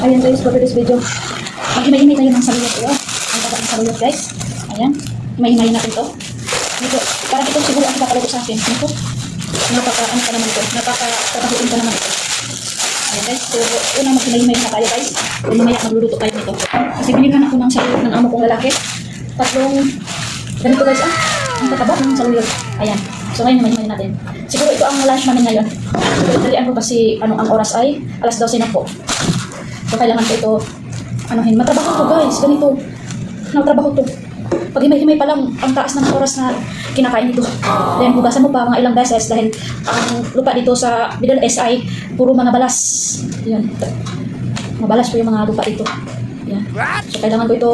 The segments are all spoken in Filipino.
Ayan guys, for this video, maghimay-himay tayo ng saluyot. Ang taba ng saluyot guys. Ayan, himay-himayin natin to. Ito, parang ito siguro ang papalago sa akin. Ito, napaka-ano pa naman ito. Napaka-trabahuin pa naman ito. Ayan guys, so unang maghimay-himay na tayo guys. Mamaya magluluto tayo nito. Kasi binighan ako ng saluyot ng amo kong lalaki. Tatlong, ganito guys ang tataba ng saluyot. Ayan, so ngayon himay-himay natin. Siguro ito ang lunch namin ngayon. Dalian ko kasi ang oras ay alas 12 na po. So kailangan ko ito anuhin. Matrabaho to guys, ganito. Natrabaho to. Pag himay-himay pa lang ang taas ng oras na kinakain ito. Then hugasan mo pa mga ilang beses dahil ang lupa dito sa Middle East ay puro mga balas. Yan. Mabalas po yung mga lupa dito. Yan. So kailangan ko ito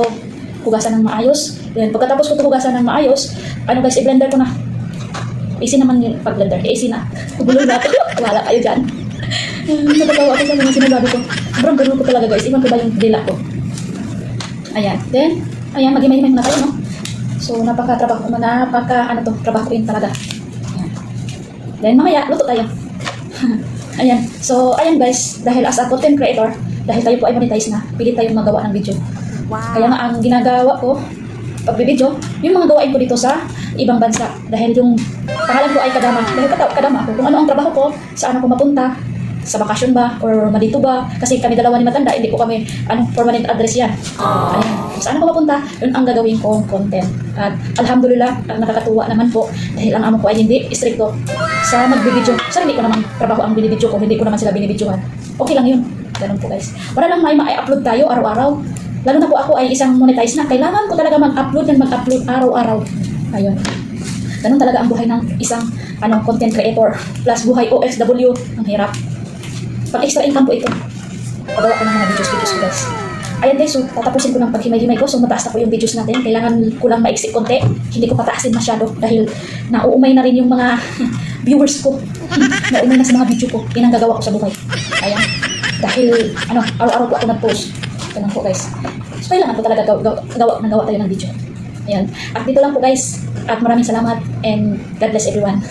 hugasan ng maayos. Then pagkatapos ko ito hugasan ng maayos, ano guys, i-blender ko na. Easy naman yung pag-blender. Easy na. Kubulong na ito. Wala kayo dyan. Natatawa ako sa mga sinasabi ko. Sobrang ganun ko talaga guys. Iwan ko ba yung dila ko. Ayan. Then, ayan, mag-himay-himay muna tayo, no? So, napaka-trabaho trabahoin talaga. Ayan. Then, mamaya, luto tayo. Ayan. So, ayan guys, dahil as a content creator, dahil tayo po ay monetize na, pilit tayong magawa ng video. Wow. Kaya nga, ang ginagawa ko, pag-video, yung mga gawain ko dito sa ibang bansa. Dahil yung pangalan ko ay Kadama. Dahil Kadama ako. Kung ano ang trabaho ko, saan ako mapunta, sa bakasyon ba, or madito ba. Kasi kami dalawa ni Matanda, hindi ko kami, permanent address yan. Ayan. Saan ako mapunta, yun ang gagawin kong content. At alhamdulillah, nakakatuwa naman po. Dahil ang amo ko ay hindi stricto sa magbibideo. Sa hindi ko naman trabaho ang binibideo ko, hindi ko naman sila binibidyohan. Okay lang yun. Ganun po guys. Para lang may ma-upload tayo araw-araw. Lalo na po ako ay isang monetize na. Kailangan ko talaga mag-upload araw-araw. Ayun. Ganun talaga ang buhay ng isang content creator. Plus buhay OFW. Ang hirap. Pag extra income po ito. Pagawa ko ng mga videos ko guys. Ayan guys, so tatapusin ko ng paghimay-himay ko. So mataas na po yung videos natin. Kailangan ko lang maiksi konti. Hindi ko pataasin masyado. Dahil nauumay na rin yung mga viewers ko. Nauumay na sa mga video ko. Yan ang gagawa ko sa buhay. Ayan. Dahil araw-araw po ako nag-post. Ganun po guys. So kailangan po talaga gawa tayo ng video. Ayan. At dito lang po guys. At maraming salamat and God bless everyone.